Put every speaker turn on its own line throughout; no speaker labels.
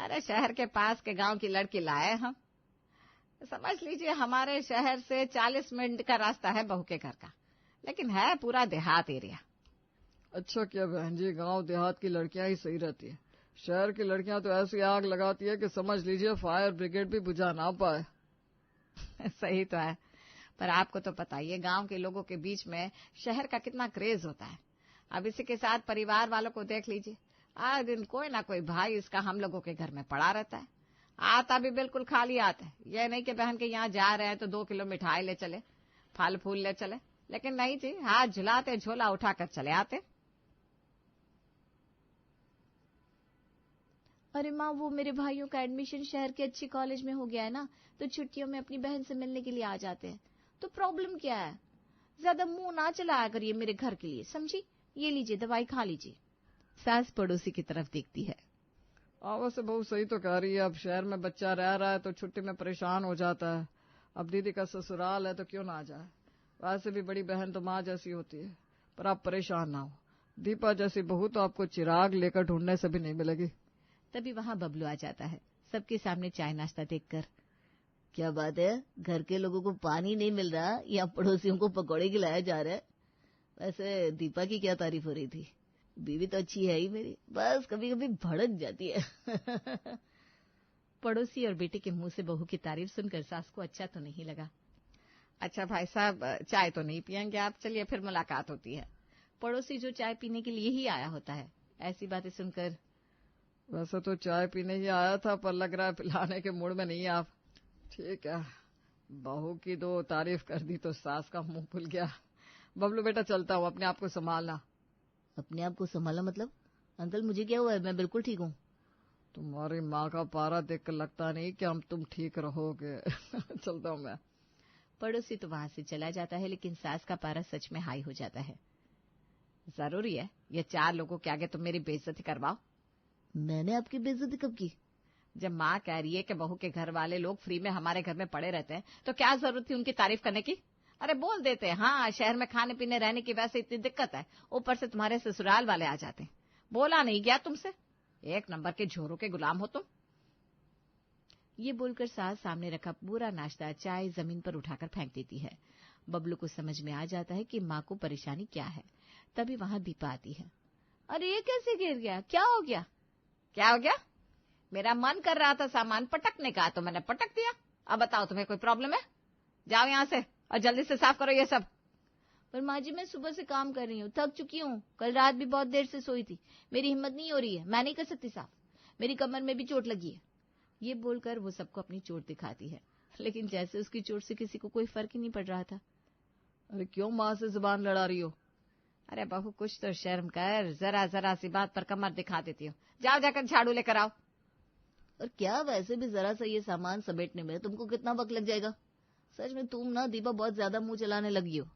अरे शहर के पास के गांव की लड़की लाए हम। समझ लीजिए हमारे शहर से 40 मिनट का रास्ता है बहू के घर का, लेकिन है पूरा देहात एरिया।
अच्छा क्या बहन जी, गांव देहात की लड़कियां ही सही रहती है। शहर की लड़कियां तो ऐसी आग लगाती है कि समझ लीजिए फायर ब्रिगेड भी बुझा ना पाए।
सही तो है, पर आपको तो पता ही है गांव के लोगों के बीच में शहर का कितना क्रेज होता है। अब इसी के साथ परिवार वालों को देख लीजिए, आए दिन कोई ना कोई भाई इसका हम लोगों के घर में पड़ा रहता है। आता भी बिल्कुल खाली आता है। यह नहीं कि बहन के यहाँ जा रहे हैं तो 2 किलो मिठाई ले चले, फल फूल ले चले, लेकिन नहीं जी, हाथ झुलाते झोला उठाकर चले आते।
अरे माँ, वो मेरे भाइयों का एडमिशन शहर के अच्छे कॉलेज में हो गया है ना, तो छुट्टियों में अपनी बहन से मिलने के लिए आ जाते हैं। तो प्रॉब्लम क्या है? ज्यादा मुंह ना चलाया करिए मेरे घर के लिए, समझी? ये लीजिए, दवाई खा लीजिए।
सास पड़ोसी की तरफ देखती है।
वैसे बहुत सही तो कह रही है। अब शहर में बच्चा रह रहा है तो छुट्टी में परेशान हो जाता है। अब दीदी का ससुराल है तो क्यों ना आ जाए। वैसे भी बड़ी बहन तो माँ जैसी होती है। पर आप परेशान ना हो, दीपा जैसी बहू तो आपको चिराग लेकर ढूंढने से भी नहीं मिलेगी।
तभी वहां बबलू आ जाता है, सबके सामने चाय नाश्ता देखकर।
क्या बात है, घर के लोगों को पानी नहीं मिल रहा या पड़ोसियों को पकौड़े खिलाया जा रहा है? वैसे दीपा की क्या तारीफ हो रही थी? बीवी तो अच्छी है ही मेरी, बस कभी कभी भड़क जाती है।
पड़ोसी और बेटे के मुंह से बहू की तारीफ सुनकर सास को अच्छा तो नहीं लगा। अच्छा भाई साहब, चाय तो नहीं पियेंगे आप? चलिए फिर मुलाकात होती है। पड़ोसी जो चाय पीने के लिए ही आया होता है, ऐसी बातें सुनकर।
वैसे तो चाय पीने ही आया था, पर लग रहा है पिलाने के मूड में नहीं आप। ठीक है, बहू की 2 तारीफ कर दी तो सास का मुंह खुल गया। बबलू बेटा चलता हूँ, अपने आप को संभालना।
अपने आप को संभाला मतलब? अंकल मुझे क्या हुआ है, मैं बिल्कुल ठीक हूँ।
तुम्हारी माँ का पारा देखकर लगता नहीं कि तुम ठीक रहोगे। चलता हूँ मैं।
पड़ोसी तो वहां से चला जाता है, लेकिन सास का पारा सच में हाई हो जाता है। जरूरी है ये 4 लोगों के आगे तुम मेरी बेइज्जती करवाओ?
मैंने आपकी बेइज्जती कब की?
जब माँ कह रही है कि बहू के घर वाले लोग फ्री में हमारे घर में पड़े रहते हैं, तो क्या जरूरत थी उनकी तारीफ करने की? अरे बोल देते हैं, हाँ शहर में खाने पीने रहने की वैसे इतनी दिक्कत है, ऊपर से तुम्हारे ससुराल वाले आ जाते हैं। बोला नहीं गया तुमसे? 1 नंबर के झोरों के गुलाम हो तुम। ये बोलकर सास सामने रखा पूरा नाश्ता चाय जमीन पर उठाकर फेंक देती है। बबलू को समझ में आ जाता है कि माँ को परेशानी क्या है। तभी वहां दीपा आती है।
अरे ये कैसे गिर गया? क्या हो गया?
क्या हो गया? मेरा मन कर रहा था सामान पटकने का, तो मैंने पटक दिया। अब बताओ तुम्हें कोई प्रॉब्लम है? जाओ यहाँ से और जल्दी से साफ करो ये सब।
पर माँ जी, मैं सुबह से काम कर रही हूँ, थक चुकी हूँ। कल रात भी बहुत देर से सोई थी, मेरी हिम्मत नहीं हो रही है, मैं नहीं कर सकती साफ। मेरी कमर में भी चोट लगी है।
ये बोलकर वो सबको अपनी चोट दिखाती है, लेकिन जैसे उसकी चोट से किसी को कोई फर्क ही नहीं पड़ रहा था।
अरे क्यों माँ से जुबान लड़ा रही हो?
अरे बहू कुछ तो शर्म कर, जरा जरा सी बात पर कमर दिखा देती हो। जाओ जाकर झाड़ू लेकर आओ।
और क्या, वैसे भी जरा सा ये सामान समेटने में तुमको कितना वक्त लग जाएगा? सच में तुम ना दीपा बहुत ज्यादा मुंह चलाने लगी हो।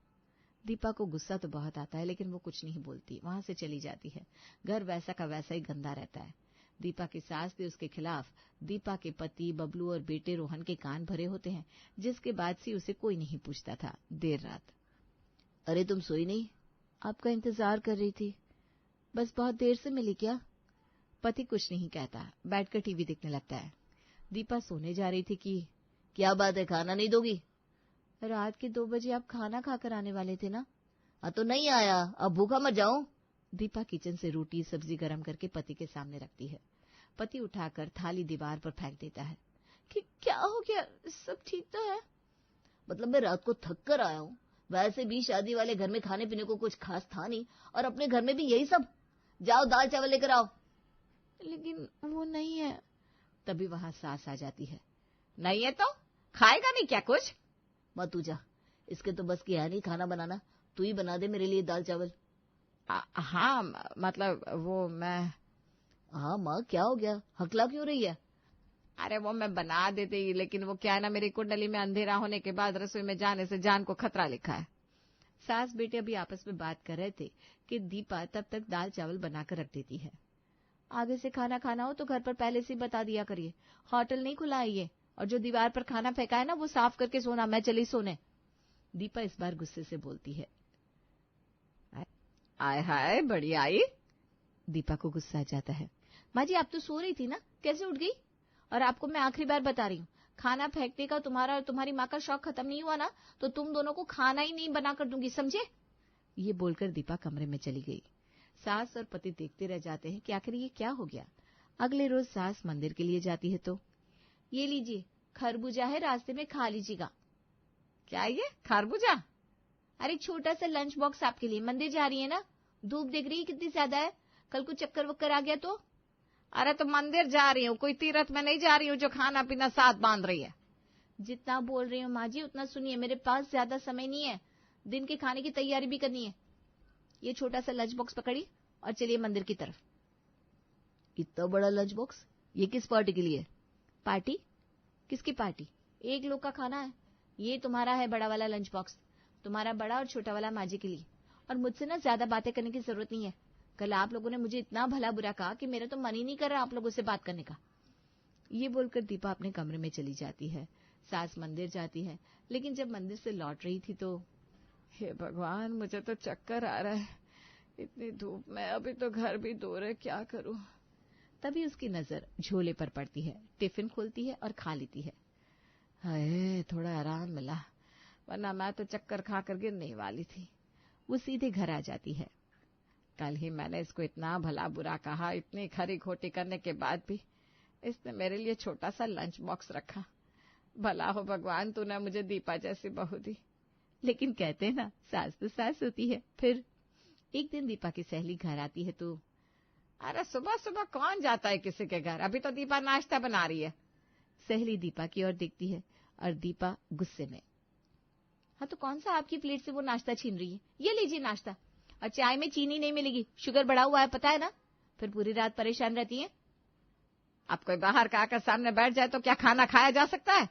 दीपा को गुस्सा तो बहुत आता है, लेकिन वो कुछ नहीं बोलती, वहां से चली जाती है। घर वैसा का वैसा ही गंदा रहता है। दीपा की सास भी उसके खिलाफ। दीपा के पति बबलू और बेटे रोहन के कान भरे होते हैं, जिसके बाद से उसे कोई नहीं पूछता था। देर रात।
अरे तुम सोई नहीं?
आपका इंतजार कर रही थी। बस बहुत देर से मिली क्या?
पति कुछ नहीं कहता, बैठकर टीवी देखने लगता है। दीपा सोने जा रही थी कि
क्या बात है, खाना नहीं दोगी?
रात के 2 बजे आप खाना खाकर आने वाले थे ना?
हाँ तो नहीं आया, अब भूखा मत जाऊं।
दीपा किचन से रोटी सब्जी गरम करके पति के सामने रखती है। पति उठाकर थाली दीवार पर फेंक देता है।
क्या हो गया? सब ठीक तो है?
मतलब मैं रात को थक कर आया हूँ। वैसे भी शादी वाले घर में खाने पीने को कुछ खास था नहीं, और अपने घर में भी यही सब। जाओ दाल चावल लेकर आओ।
लेकिन वो नहीं है।
तभी वहां सास आ जाती है। नहीं है तो खाएगा नहीं क्या कुछ?
माँ तू जा, इसके तो बस की है नहीं खाना बनाना। तू ही बना दे मेरे लिए दाल चावल।
हाँ मतलब वो मैं।
हाँ माँ, क्या हो गया, हकला क्यों रही है?
अरे वो मैं बना देती, लेकिन वो क्या है ना, मेरी कुंडली में अंधेरा होने के बाद रसोई में जाने से जान को खतरा लिखा है। सास बेटे अभी आपस में बात कर रहे थे कि दीपा तब तक दाल चावल बनाकर रख देती है।
आगे से खाना खाना हो तो घर पर पहले से बता दिया करिए। होटल नहीं खुला है ये, और जो दीवार पर खाना फेंका है ना वो साफ करके सोना। मैं चली सोने।
दीपा इस बार गुस्से से बोलती है। आय हाय बड़ी आई। दीपा को गुस्सा आ जाता है।
माँ जी आप तो सो रही थी ना, कैसे उठ गई? और आपको मैं आखिरी बार बता रही हूँ, खाना फेंकने का तुम्हारा और तुम्हारी माँ का शौक खत्म नहीं हुआ ना, तो तुम दोनों को खाना ही नहीं बना कर दूंगी, समझे? ये बोलकर दीपा कमरे में चली गई। सास और पति देखते रह जाते हैं कि आखिर ये क्या हो गया। अगले रोज सास मंदिर के लिए जाती है तो, ये लीजिए खरबूजा है, रास्ते में खा लीजिएगा।
क्या ये खरबूजा?
अरे छोटा सा लंच बॉक्स आपके लिए, मंदिर जा रही है ना, धूप देख रही है कितनी ज्यादा है, कल को चक्कर वक्कर आ गया तो?
अरे तो मंदिर जा रही हूँ, कोई तीर्थ में नहीं जा रही हूँ जो खाना पीना साथ बांध रही है।
जितना बोल रही हूँ माँ जी उतना सुनिए, मेरे पास ज्यादा समय नहीं है, दिन के खाने की तैयारी भी करनी है। ये छोटा सा लंच बॉक्स पकड़ी और चलिए मंदिर की तरफ।
इतना बड़ा लंच बॉक्स, ये किस पार्टी के लिए?
पार्टी? किसकी पार्टी? 1 लोग का खाना है। ये तुम्हारा है बड़ा वाला लंच बॉक्स, तुम्हारा बड़ा और छोटा वाला माँ जी के लिए। और मुझसे ना ज्यादा बातें करने की जरूरत नहीं है। कल आप लोगों ने मुझे इतना भला बुरा कहा कि मेरा तो मन ही नहीं कर रहा आप लोगों से बात करने का।
ये बोलकर दीपा अपने कमरे में चली जाती है। सास मंदिर जाती है, लेकिन जब मंदिर से लौट रही थी तो,
हे भगवान, मुझे तो चक्कर आ रहा है, इतनी धूप में, अभी तो घर भी दूर है, क्या करूं?
तभी उसकी नजर झोले पर पड़ती है। टिफिन खोलती है और खा लेती है।
हाय, थोड़ा आराम मिला, वरना मैं तो चक्कर खा कर गिरने वाली थी।
वो सीधे घर आ जाती है।
कल ही मैंने इसको इतना भला बुरा कहा, इतनी खरी खोटी करने के बाद भी इसने मेरे लिए छोटा सा लंच बॉक्स रखा। भला हो भगवान, तूने मुझे दीपा जैसी बहू दी।
लेकिन कहते हैं ना, सास तो सास होती है। फिर एक दिन दीपा की सहेली घर आती है तो,
अरे सुबह सुबह कौन जाता है किसी के घर, अभी तो दीपा नाश्ता बना रही है।
सहेली दीपा की ओर देखती है और दीपा गुस्से में,
हाँ तो कौन सा आपकी प्लेट से वो नाश्ता छीन रही है? ये लीजिए नाश्ता, और चाय में चीनी नहीं मिलेगी, शुगर बढ़ा हुआ है, पता है ना? फिर पूरी रात परेशान रहती है।
अब कोई बाहर का आकर सामने बैठ जाए तो क्या खाना खाया जा सकता है?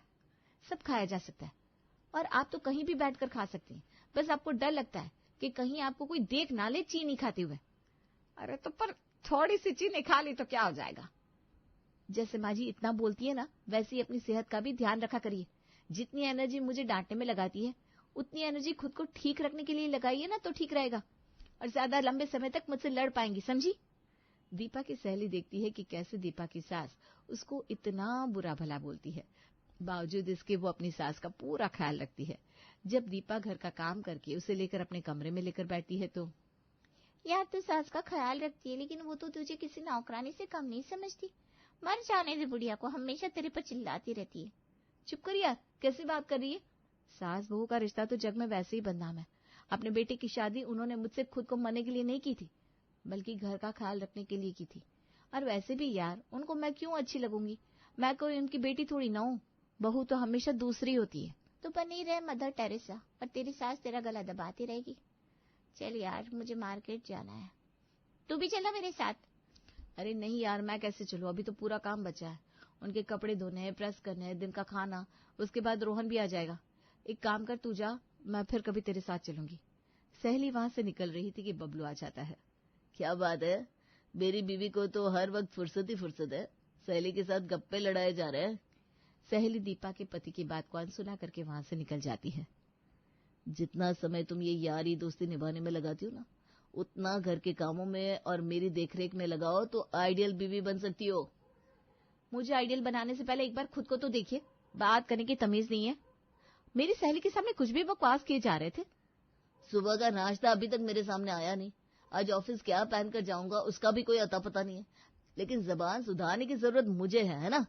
सब खाया जा सकता है, और आप तो कहीं भी बैठकर खा सकती हैं। बस आपको डर लगता है कि कहीं आपको कोई देख ना ले चीनी खाते हुए।
अरे तो पर थोड़ी सी चीनी खा ली तो क्या हो जाएगा?
जैसे माँ जी इतना बोलती है ना, वैसे ही अपनी सेहत का भी ध्यान रखा करिए। जितनी एनर्जी मुझे डांटने में लगाती है, उतनी एनर्जी खुद को ठीक रखने के लिए लगाइए ना, तो ठीक रहेगा, और ज्यादा लंबे समय तक मुझसे लड़ पाएंगी, समझी?
दीपा की सहेली देखती है कि कैसे दीपा की सास उसको इतना बुरा भला बोलती है। बावजूद इसके वो अपनी सास का पूरा ख्याल रखती है। जब दीपा घर का काम करके उसे लेकर अपने कमरे में लेकर बैठती है तो,
यार तू सास का ख्याल रखती है, लेकिन वो तो तुझे किसी नौकरानी से कम नहीं समझती। मर जाने दे बुढ़िया को, हमेशा तेरे पर चिल्लाती रहती है।
चुप कर यार, कैसी बात कर रही है? सास बहू का रिश्ता तो जग में वैसे ही बदनाम है। अपने बेटे की शादी उन्होंने मुझसे खुद को मरने के लिए नहीं की थी, बल्कि घर का ख्याल रखने के लिए की थी। और वैसे भी यार, उनको मैं क्यों अच्छी लगूंगी? मैं कोई उनकी बेटी थोड़ी ना हूं। बहू तो हमेशा दूसरी होती है।
तो बनी रहे मदर टेरेसा, और तेरी सास तेरा गला दबाती रहेगी। चल यार, मुझे मार्केट जाना है, तू भी चला मेरे साथ।
अरे नहीं यार, मैं कैसे चलूं, अभी तो पूरा काम बचा है। उनके कपड़े धोने हैं, प्रेस करने हैं, दिन का खाना, उसके बाद रोहन भी आ जाएगा। एक काम कर, तू जा, मैं फिर कभी तेरे साथ चलूंगी। सहेली वहां से निकल रही थी कि बबलू आ जाता है।
क्या बात है, मेरी बीवी को तो हर वक्त फुर्सत ही फुर्सत है, सहेली के साथ गप्पे लड़ाए जा रहे हैं।
सहेली दीपा के पति की बात को अनसुना करके वहां से निकल जाती है।
जितना समय तुम ये यारी दोस्ती निभाने में लगाती हो ना, उतना घर के कामों में और मेरी देखरेख में लगाओ तो आइडियल बीवी बन सकती हो।
मुझे आइडियल बनाने से पहले एक बार खुद को तो देखिए, बात करने की तमीज नहीं है। मेरी सहेली के सामने कुछ भी बकवास किए जा रहे थे।
सुबह का नाश्ता अभी तक मेरे सामने आया नहीं, आज ऑफिस क्या पहनकर जाऊंगा उसका भी कोई अता पता नहीं है, लेकिन जबान सुधारने की जरूरत मुझे है ना?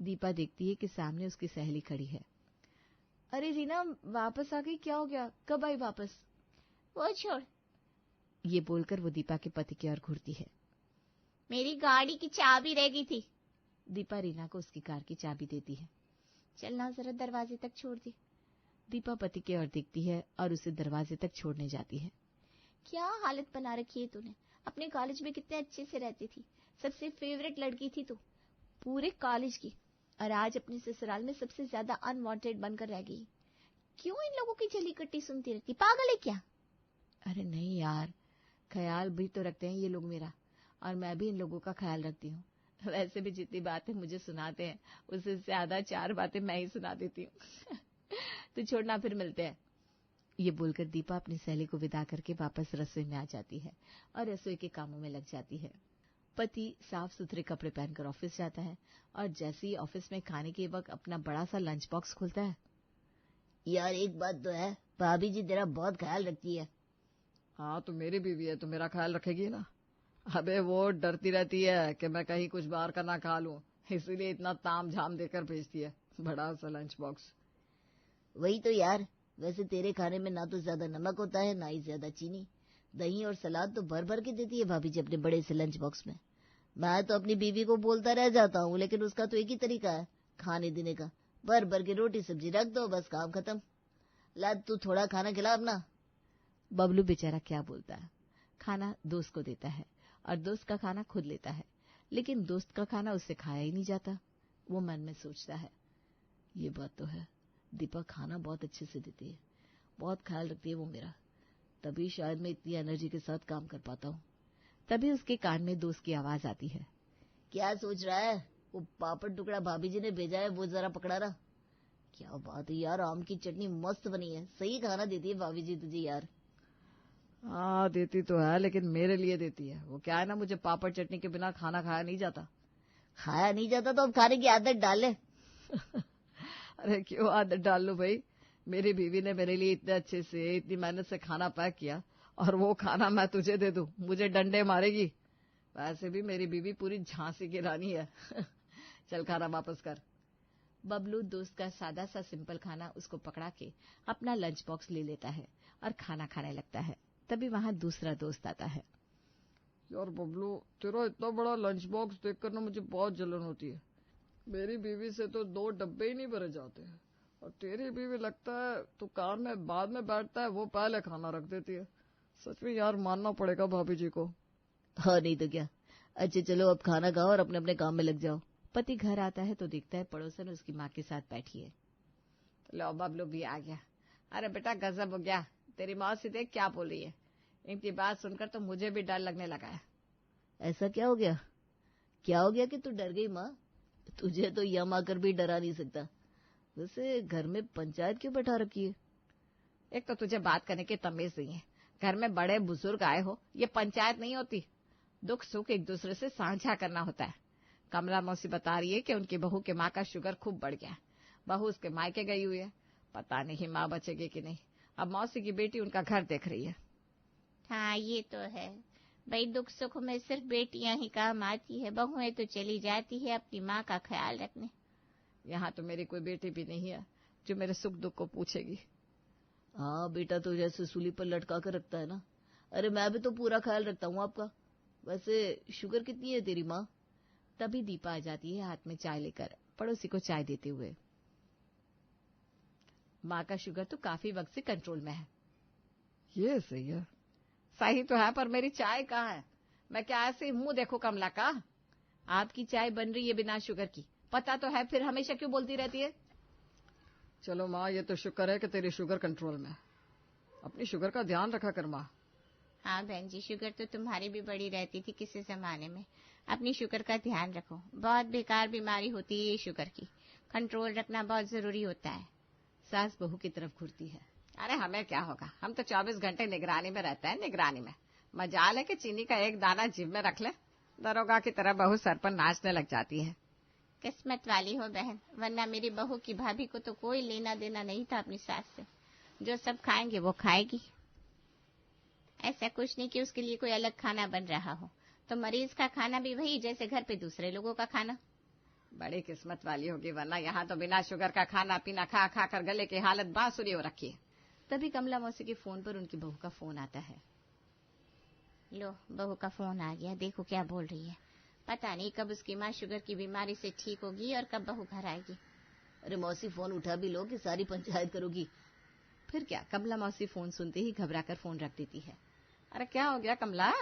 दीपा देखती है कि सामने उसकी सहेली खड़ी है।
अरे रीना, वापस आ गई? क्या हो गया, कब आई वापस? वो छोड़,
ये बोलकर वो दीपा के पति की ओर घूरती है।
मेरी गाड़ी की चाबी रह गई थी।
दीपा रीना को उसकी कार की चाबी देती है।
चलना, जरा दरवाजे तक छोड़ दी।
दीपा पति की ओर देखती है और उसे दरवाजे तक छोड़ने जाती है।
क्या हालत बना रखी है तूने। अपने कॉलेज में कितने अच्छे से रहती थी, सबसे फेवरेट लड़की थी तू पूरे कॉलेज की, और आज अपने ससुराल में सबसे ज्यादा अनवांटेड बनकर रह गई। क्यों इन लोगों की जली कट्टी सुनती रहती, पागल है क्या?
अरे नहीं यार, ख्याल भी तो रखते हैं ये लोग मेरा, और मैं भी इन लोगों का ख्याल रखती हूँ। वैसे भी जितनी बातें मुझे सुनाते हैं उससे ज्यादा 4 बातें मैं ही सुना देती हूँ। तो छोड़ना, फिर मिलते हैं। ये बोलकर दीपा अपनी सहेली को विदा करके वापस रसोई में आ जाती है और रसोई के कामों में लग जाती है। पति साफ सुथरे कपड़े पहनकर ऑफिस जाता है और जैसे ही ऑफिस में खाने के वक्त अपना बड़ा सा लंच बॉक्स खोलता है।
यार एक बात तो है, भाभी जी तेरा बहुत ख्याल रखती है।
हाँ तो मेरी बीवी है तो मेरा ख्याल रखेगी ना। अबे वो डरती रहती है कि मैं कहीं कुछ बाहर का ना खा लूं, इसीलिए इतना ताम झाम देकर भेजती है, बड़ा सा लंच बॉक्स।
वही तो यार, वैसे तेरे खाने में ना तो ज्यादा नमक होता है ना ही ज्यादा चीनी, दही और सलाद तो भर भर के देती है भाभी जी अपने बड़े से लंच बॉक्स में। मैं तो अपनी बीवी को बोलता रह जाता हूँ, लेकिन उसका तो एक ही तरीका है खाने देने का, भर भर के रोटी सब्जी रख दो, बस काम खत्म। ला तू थोड़ा खाना खिला अपना।
बबलू बेचारा क्या बोलता है, खाना दोस्त को देता है और दोस्त का खाना खुद लेता है, लेकिन दोस्त का खाना उससे खाया ही नहीं जाता। वो मन में सोचता है, ये बात तो है, दीपा खाना बहुत अच्छे से देती है, बहुत ख्याल रखती है वो मेरा, तभी शायद मैं इतनी एनर्जी के साथ काम कर पाता हूँ। तभी उसके कान में दोस्त की आवाज आती है।
क्या सोच रहा है? वो पापड़ टुकड़ा भाभी जी ने भेजा है, वो जरा पकड़ा रहा। क्या बात है यार, आम की चटनी मस्त बनी है, सही खाना देती है भाभी जी तुझे यार।
हाँ देती तो है, लेकिन मेरे लिए देती है। वो क्या है ना, मुझे पापड़ चटनी के बिना खाना खाया नहीं जाता।
खाया नहीं जाता तो अब खाने की आदत डाल ले।
अरे क्यों आदत डाल लूं भाई, मेरी बीवी ने मेरे लिए इतने अच्छे से इतनी मेहनत से खाना पैक किया और वो खाना मैं तुझे दे दूं, मुझे डंडे मारेगी। वैसे भी मेरी बीवी पूरी झांसी की रानी है। चल खाना वापस कर।
बबलू दोस्त का सादा सा सिंपल खाना उसको पकड़ा के अपना लंच बॉक्स ले लेता है और खाना खाने लगता है। तभी वहां दूसरा दोस्त आता है।
यार बबलू, तेरा इतना बड़ा लंच बॉक्स देखकर ना मुझे बहुत जलन होती है। मेरी बीवी से तो 2 डब्बे ही नहीं भरे जाते हैं, और तेरी बीवी लगता है तू काम में बाद में बैठता है, वो पहले खाना रख देती है। सच में यार मानना पड़ेगा भाभी जी को।
हाँ नहीं तो क्या। अच्छा चलो अब खाना खाओ और अपने अपने काम में लग जाओ।
पति घर आता है तो देखता है पड़ोसन उसकी माँ के साथ बैठी है। लो बबलू भी आ गया। अरे बेटा गजब हो गया, तेरी मौसी देख क्या बोल रही है। इनकी बात सुनकर तो मुझे भी डर लगने लगा है।
ऐसा क्या हो गया? क्या हो गया कि तू डर गई माँ? तुझे तो यम आकर भी डरा नहीं सकता। वैसे घर में पंचायत क्यों बैठा रखी है?
एक तो तुझे बात करने की तमीज नहीं है, घर में बड़े बुजुर्ग आए हो, ये पंचायत नहीं होती। दुख सुख एक दूसरे से साझा करना होता है। कमला मौसी बता रही है कि उनकी बहू के माँ का शुगर खूब बढ़ गया है। बहू उसके मायके गई हुई है, पता नहीं माँ बचेगी कि नहीं। अब मौसी की बेटी उनका घर देख रही है।
हाँ ये तो है भाई, दुख सुख में सिर्फ बेटियां ही काम आती है, बहुएं तो चली जाती है अपनी माँ का ख्याल रखने।
यहाँ तो मेरी कोई बेटी भी नहीं है जो मेरे सुख दुख को पूछेगी।
हाँ बेटा तो जैसे सूली पर लटका कर रखता है ना। अरे मैं भी तो पूरा ख्याल रखता हूँ आपका। वैसे शुगर कितनी है तेरी माँ?
तभी दीपा आ जाती है हाथ में चाय लेकर, पड़ोसी को चाय देते हुए। माँ का शुगर तो काफी वक्त से कंट्रोल में है।
ये सही है।
सही तो है, पर मेरी चाय कहाँ है? मैं क्या ऐसे मुंह देखो कमला का? आपकी चाय बन रही है बिना शुगर की, पता तो है, फिर हमेशा क्यों बोलती रहती है?
चलो माँ, ये तो शुक्र है कि तेरी शुगर कंट्रोल में है। अपनी शुगर का ध्यान रखा कर माँ।
हाँ बहन जी, शुगर तो तुम्हारी भी बड़ी रहती थी किसी जमाने में। अपनी शुगर का ध्यान रखो, बहुत बेकार बीमारी होती है ये शुगर की, कंट्रोल रखना बहुत जरूरी होता है।
सास बहू की तरफ घूरती है। अरे हमें क्या होगा, हम तो 24 घंटे निगरानी में रहते हैं। निगरानी में मजाल है कि चीनी का एक दाना जीभ में रख ले, दरोगा की तरह बहू सर पर नाचने लग जाती है।
किस्मत वाली हो बहन, वरना मेरी बहू की भाभी को तो कोई लेना देना नहीं था अपनी सास से। जो सब खाएंगे वो खाएगी। ऐसा कुछ नहीं कि उसके लिए कोई अलग खाना बन रहा हो, तो मरीज का खाना भी वही जैसे घर पे दूसरे लोगों का खाना।
बड़ी किस्मत वाली होगी, वरना यहाँ तो बिना शुगर का खाना पीना खा खा कर गले की हालत बांसुरी हो रखी है। तभी कमला मौसी के फोन पर उनकी बहू का फोन आता है।
लो बहू का फोन आ गया, देखो क्या बोल रही है। पता नहीं कब उसकी माँ शुगर की बीमारी से ठीक होगी और कब बहू घर आएगी।
अरे मौसी फोन उठा भी लो कि सारी पंचायत करोगी।
फिर क्या, कमला मौसी फोन सुनते ही घबराकर फोन रख देती है। अरे क्या हो गया कमला,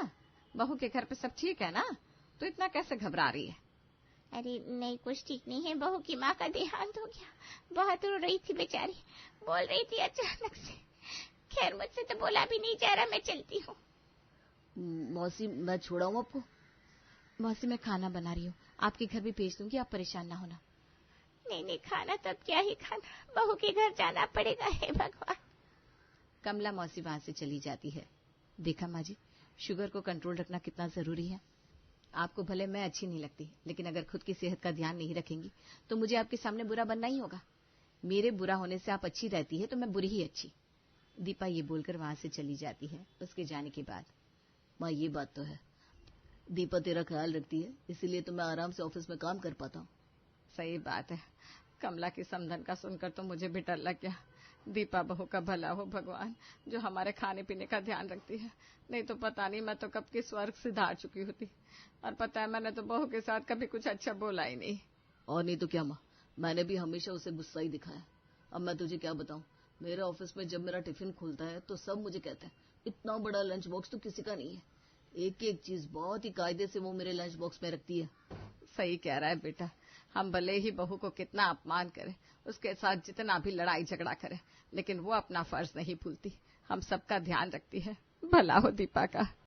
बहू के घर पे सब ठीक है ना? तो इतना कैसे घबरा रही है?
अरे नहीं कुछ ठीक नहीं है, बहू की माँ का देहांत हो गया। बहुत रो रही थी बेचारी, बोल रही थी अचानक से। खैर मुझसे तो बोला भी नहीं जा रहा, मैं चलती हूँ।
मौसी मैं छोड़ाऊँ आपको?
मौसी मैं खाना बना रही हूँ, आपके घर भी भेज दूंगी, आप परेशान ना होना।
नहीं नहीं खाना तब क्या ही खाना, बहू के घर जाना पड़ेगा। हे भगवान।
कमला मौसी वहां से चली जाती है। देखा माँ जी, शुगर को कंट्रोल रखना कितना जरूरी है। आपको भले मैं अच्छी नहीं लगती, लेकिन अगर खुद की सेहत का ध्यान नहीं रखेंगी तो मुझे आपके सामने बुरा बनना ही होगा। मेरे बुरा होने से आप अच्छी रहती है तो मैं बुरी ही अच्छी। दीपा ये बोलकर वहां से चली जाती है। उसके जाने के बाद,
माँ ये बात तो है, दीपा तेरा ख्याल रखती है, इसीलिए तो मैं आराम से ऑफिस में काम कर पाता हूँ।
सही बात है। कमला की समधन का सुनकर तो मुझे भी डर लग गया। दीपा बहू का भला हो भगवान, जो हमारे खाने पीने का ध्यान रखती है। नहीं तो पता नहीं मैं तो कब की स्वर्ग सिधार चुकी होती। और पता है मैंने तो बहू के साथ कभी कुछ अच्छा बोला ही नहीं।
और नहीं तो क्या माँ, मैंने भी हमेशा उसे गुस्सा ही दिखाया। अब मैं तुझे क्या बताऊं, मेरे ऑफिस में जब मेरा टिफिन खुलता है तो सब मुझे कहते हैं, इतना बड़ा लंच बॉक्स तो किसी का नहीं है। एक एक चीज बहुत ही कायदे से वो मेरे लंच बॉक्स में रखती है।
सही कह रहा है बेटा, हम भले ही बहू को कितना अपमान करें, उसके साथ जितना भी लड़ाई झगड़ा करें, लेकिन वो अपना फर्ज नहीं भूलती, हम सबका ध्यान रखती है। भला हो दीपा का।